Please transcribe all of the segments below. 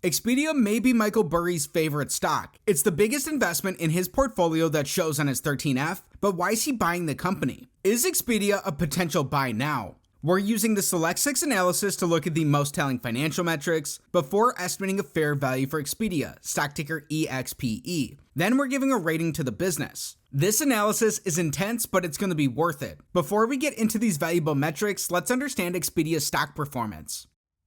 Expedia may be Michael Burry's favorite stock. It's the biggest investment in his portfolio that shows on his 13F, but why is he buying the company? Is Expedia a potential buy now? We're using the Select 6 analysis to look at the most telling financial metrics before estimating a fair value for Expedia, stock ticker EXPE. Then we're giving a rating to the business. This analysis is intense, but it's going to be worth it. Before we get into these valuable metrics, let's understand Expedia's stock performance.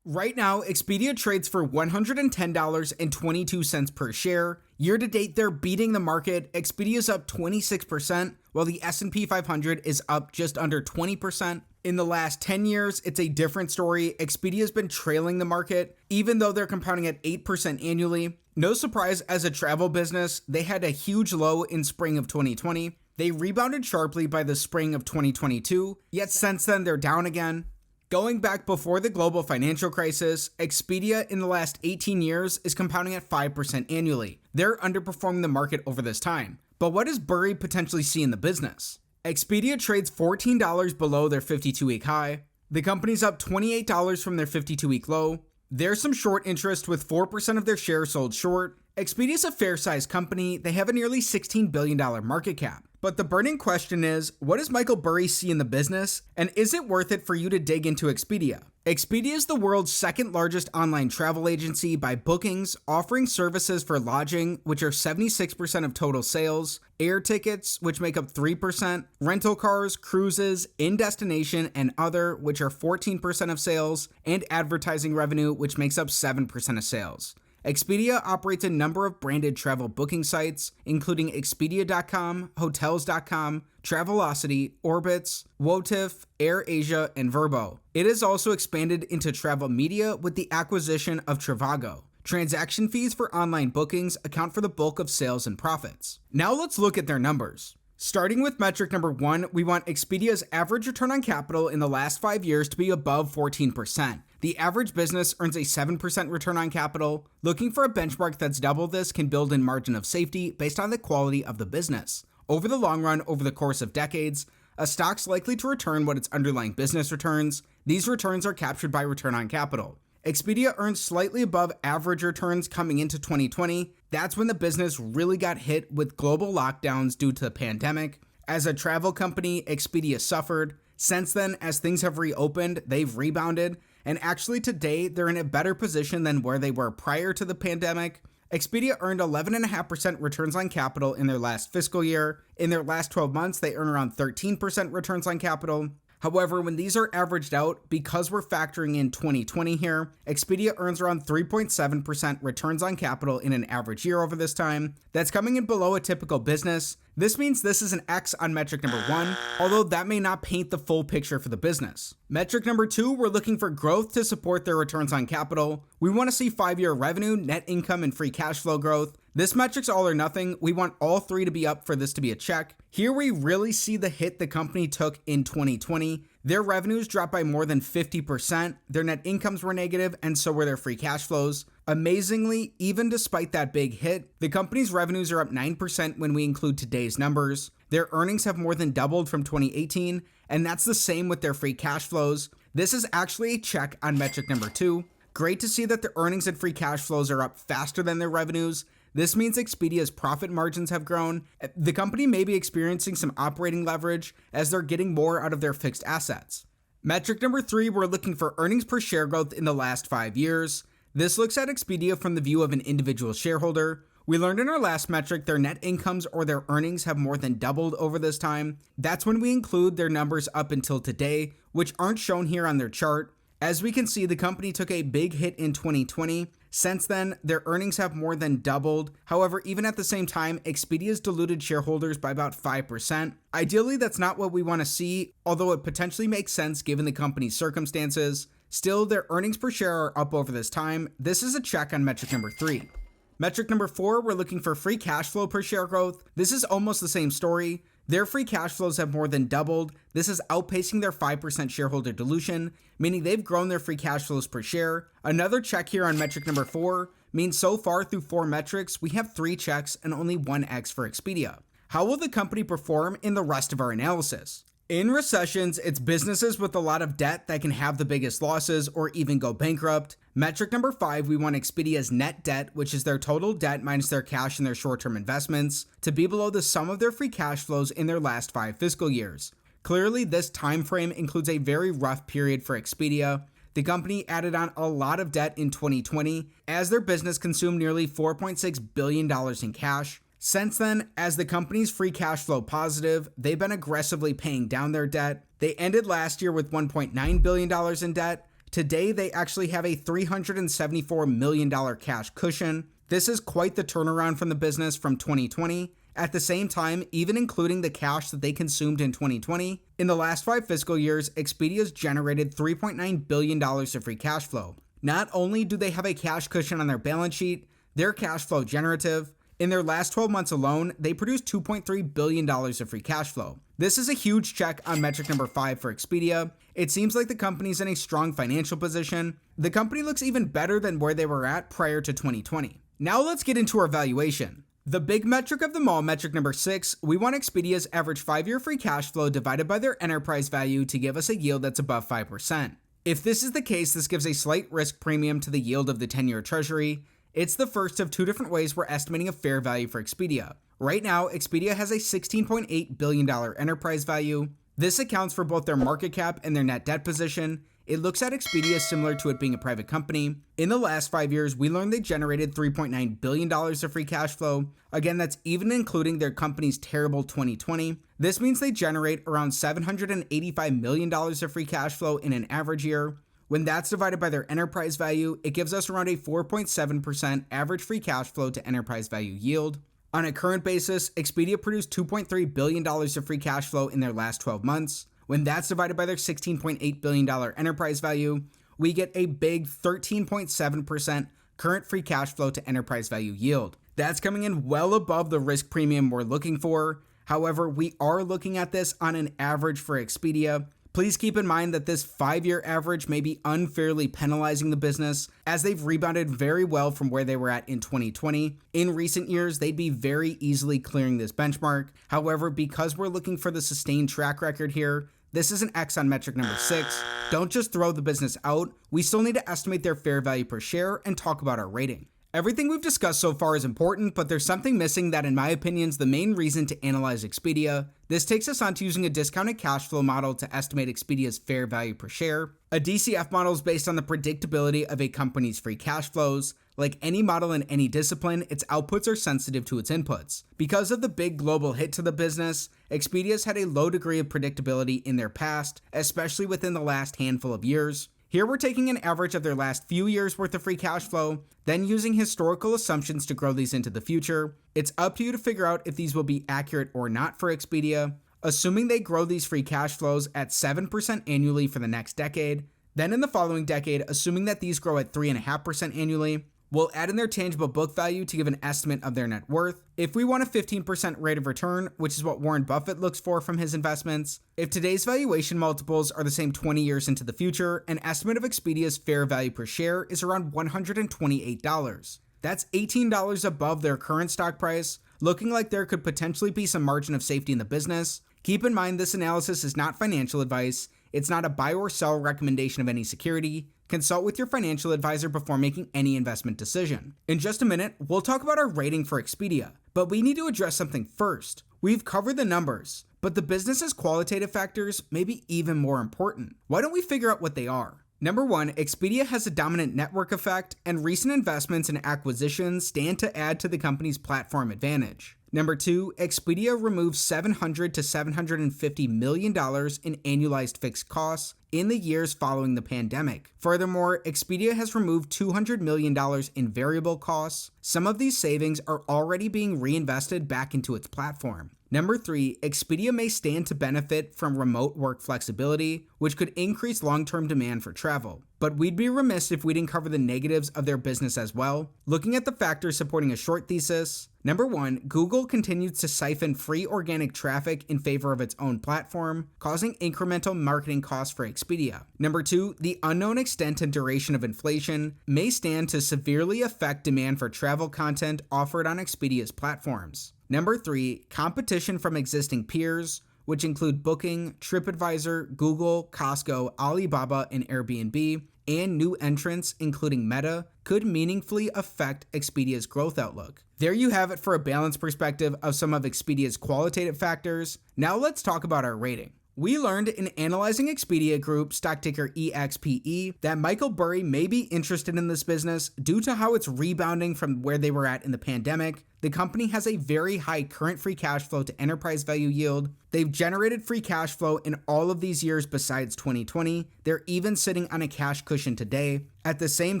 Right now, Expedia trades for $110.22 per share. Year to date, they're beating the market. Expedia's up 26%, while the S&P 500 is up just under 20%. In the last 10 years, it's a different story. Expedia's been trailing the market, even though they're compounding at 8% annually. No surprise, as a travel business, they had a huge low in spring of 2020. They rebounded sharply by the spring of 2022, yet since then they're down again. Going back before the global financial crisis, Expedia in the last 18 years is compounding at 5% annually. They're underperforming the market over this time. But what does Burry potentially see in the business? Expedia trades $14 below their 52-week high. The company's up $28 from their 52-week low. There's some short interest with 4% of their shares sold short. Expedia's a fair-sized company. They have a nearly $16 billion market cap. But the burning question is, what does Michael Burry see in the business, and is it worth it for you to dig into Expedia? Expedia is the world's second largest online travel agency by bookings, offering services for lodging, which are 76% of total sales, air tickets, which make up 3%, rental cars, cruises, in-destination, and other, which are 14% of sales, and advertising revenue, which makes up 7% of sales. Expedia operates a number of branded travel booking sites, including Expedia.com, Hotels.com, Travelocity, Orbitz, Wotif, AirAsia, and Vrbo. It has also expanded into travel media with the acquisition of Trivago. Transaction fees for online bookings account for the bulk of sales and profits. Now let's look at their numbers. Starting with metric number 1, we want Expedia's average return on capital in the last 5 years to be above 14%. The average business earns a 7% return on capital. Looking for a benchmark that's double this can build in margin of safety based on the quality of the business. Over the long run, over the course of decades, a stock's likely to return what its underlying business returns. These returns are captured by return on capital. Expedia earned slightly above average returns coming into 2020. That's when the business really got hit with global lockdowns due to the pandemic. As a travel company, Expedia suffered. Since then, as things have reopened, they've rebounded. And actually today, they're in a better position than where they were prior to the pandemic. Expedia earned 11.5% returns on capital in their last fiscal year. In their last 12 months, they earn around 13% returns on capital. However, when these are averaged out, because we're factoring in 2020 here, Expedia earns around 3.7% returns on capital in an average year over this time. That's coming in below a typical business. This means this is an X on metric number 1, although that may not paint the full picture for the business. Metric number 2, we're looking for growth to support their returns on capital. We want to see 5-year revenue, net income, and free cash flow growth. This metric's all or nothing. We want all 3 to be up for this to be a check. Here we really see the hit the company took in 2020. Their revenues dropped by more than 50%, their net incomes were negative, and so were their free cash flows. Amazingly, even despite that big hit, the company's revenues are up 9% when we include today's numbers. Their earnings have more than doubled from 2018, and that's the same with their free cash flows. This is actually a check on metric number 2. Great to see that the earnings and free cash flows are up faster than their revenues. This means Expedia's profit margins have grown. The company may be experiencing some operating leverage as they're getting more out of their fixed assets. Metric number 3, we're looking for earnings per share growth in the last 5 years. This looks at Expedia from the view of an individual shareholder. We learned in our last metric their net incomes or their earnings have more than doubled over this time. That's when we include their numbers up until today, which aren't shown here on their chart. As we can see, the company took a big hit in 2020. Since then, their earnings have more than doubled. However, even at the same time, Expedia's diluted shareholders by about 5%. Ideally, that's not what we want to see, although it potentially makes sense given the company's circumstances. Still, their earnings per share are up over this time. This is a check on metric number 3. Metric number 4, we're looking for free cash flow per share growth. This is almost the same story. Their free cash flows have more than doubled. This is outpacing their 5% shareholder dilution, meaning they've grown their free cash flows per share. Another check here on metric number 4 means so far through 4 metrics, we have 3 checks and only 1 X for Expedia. How will the company perform in the rest of our analysis? In recessions, it's businesses with a lot of debt that can have the biggest losses or even go bankrupt. Metric number 5, we want Expedia's net debt, which is their total debt minus their cash and their short-term investments, to be below the sum of their free cash flows in their last 5 fiscal years. Clearly, this time frame includes a very rough period for Expedia. The company added on a lot of debt in 2020 as their business consumed nearly $4.6 billion in cash. Since then, as the company's free cash flow positive, they've been aggressively paying down their debt. They ended last year with $1.9 billion in debt. Today, they actually have a $374 million cash cushion. This is quite the turnaround from the business from 2020. At the same time, even including the cash that they consumed in 2020, in the last 5 fiscal years, Expedia's generated $3.9 billion of free cash flow. Not only do they have a cash cushion on their balance sheet, they're cash flow generative. In their last 12 months alone, they produced $2.3 billion of free cash flow. This is a huge check on metric number 5 for Expedia. It seems like the company's in a strong financial position. The company looks even better than where they were at prior to 2020. Now let's get into our valuation. The big metric of them all, metric number 6, we want Expedia's average 5-year free cash flow divided by their enterprise value to give us a yield that's above 5%. If this is the case, this gives a slight risk premium to the yield of the 10-year treasury. It's the first of 2 different ways we're estimating a fair value for Expedia. Right now, Expedia has a $16.8 billion enterprise value. This accounts for both their market cap and their net debt position. It looks at Expedia similar to it being a private company. In the last 5 years, we learned they generated $3.9 billion of free cash flow. Again, that's even including their company's terrible 2020. This means they generate around $785 million of free cash flow in an average year. When that's divided by their enterprise value, it gives us around a 4.7% average free cash flow to enterprise value yield. On a current basis, Expedia produced $2.3 billion of free cash flow in their last 12 months. When that's divided by their $16.8 billion enterprise value, we get a big 13.7% current free cash flow to enterprise value yield. That's coming in well above the risk premium we're looking for. However, we are looking at this on an average for Expedia. Please keep in mind that this 5-year average may be unfairly penalizing the business, as they've rebounded very well from where they were at in 2020. In recent years, they'd be very easily clearing this benchmark. However, because we're looking for the sustained track record here, this is an X on metric number 6. Don't just throw the business out. We still need to estimate their fair value per share and talk about our rating. Everything we've discussed so far is important, but there's something missing that in my opinion is the main reason to analyze Expedia. This takes us on to using a discounted cash flow model to estimate Expedia's fair value per share. A DCF model is based on the predictability of a company's free cash flows. Like any model in any discipline, its outputs are sensitive to its inputs. Because of the big global hit to the business, Expedia's had a low degree of predictability in their past, especially within the last handful of years. Here we're taking an average of their last few years worth of free cash flow, then using historical assumptions to grow these into the future. It's up to you to figure out if these will be accurate or not for Expedia. Assuming they grow these free cash flows at 7% annually for the next decade, then in the following decade, assuming that these grow at 3.5% annually, we'll add in their tangible book value to give an estimate of their net worth. If we want a 15% rate of return, which is what Warren Buffett looks for from his investments, if today's valuation multiples are the same 20 years into the future, an estimate of Expedia's fair value per share is around $128. That's $18 above their current stock price, looking like there could potentially be some margin of safety in the business. Keep in mind this analysis is not financial advice. It's not a buy or sell recommendation of any security. Consult with your financial advisor before making any investment decision. In just a minute, we'll talk about our rating for Expedia, but we need to address something first. We've covered the numbers, but the business's qualitative factors may be even more important. Why don't we figure out what they are? Number 1, Expedia has a dominant network effect, and recent investments and acquisitions stand to add to the company's platform advantage. Number 2, Expedia removes $700 to $750 million in annualized fixed costs in the years following the pandemic. Furthermore, Expedia has removed $200 million in variable costs. Some of these savings are already being reinvested back into its platform. Number 3, Expedia may stand to benefit from remote work flexibility, which could increase long-term demand for travel. But we'd be remiss if we didn't cover the negatives of their business as well. Looking at the factors supporting a short thesis, number 1, Google continues to siphon free organic traffic in favor of its own platform, causing incremental marketing costs for Expedia. Number 2, the unknown extent and duration of inflation may stand to severely affect demand for travel content offered on Expedia's platforms. Number 3, competition from existing peers, which include Booking, TripAdvisor, Google, Costco, Alibaba, and Airbnb, and new entrants, including Meta, could meaningfully affect Expedia's growth outlook. There you have it for a balanced perspective of some of Expedia's qualitative factors. Now let's talk about our rating. We learned in analyzing Expedia Group, stock ticker EXPE, that Michael Burry may be interested in this business due to how it's rebounding from where they were at in the pandemic. The company has a very high current free cash flow to enterprise value yield. They've generated free cash flow in all of these years besides 2020. They're even sitting on a cash cushion today. At the same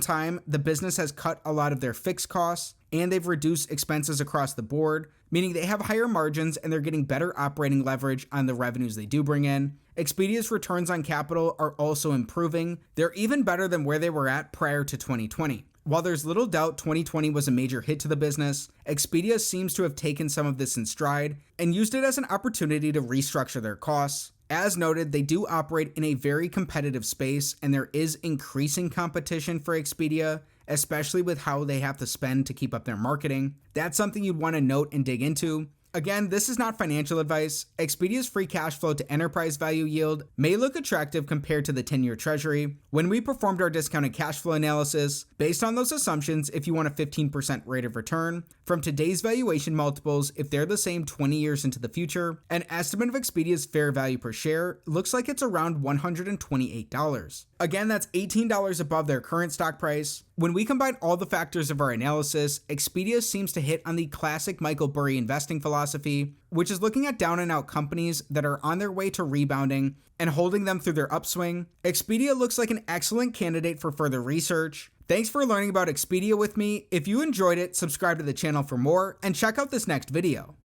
time, the business has cut a lot of their fixed costs and they've reduced expenses across the board, meaning they have higher margins and they're getting better operating leverage on the revenues they do bring in. Expedia's returns on capital are also improving. They're even better than where they were at prior to 2020. While there's little doubt 2020 was a major hit to the business, Expedia seems to have taken some of this in stride and used it as an opportunity to restructure their costs. As noted, they do operate in a very competitive space and there is increasing competition for Expedia, especially with how they have to spend to keep up their marketing. That's something you'd want to note and dig into. Again, this is not financial advice. Expedia's free cash flow to enterprise value yield may look attractive compared to the 10-year treasury. When we performed our discounted cash flow analysis, based on those assumptions, if you want a 15% rate of return, from today's valuation multiples, if they're the same 20 years into the future, an estimate of Expedia's fair value per share looks like it's around $128. Again, that's $18 above their current stock price. When we combine all the factors of our analysis, Expedia seems to hit on the classic Michael Burry investing philosophy, which is looking at down and out companies that are on their way to rebounding and holding them through their upswing. Expedia looks like an excellent candidate for further research. Thanks for learning about Expedia with me. If you enjoyed it, subscribe to the channel for more and check out this next video.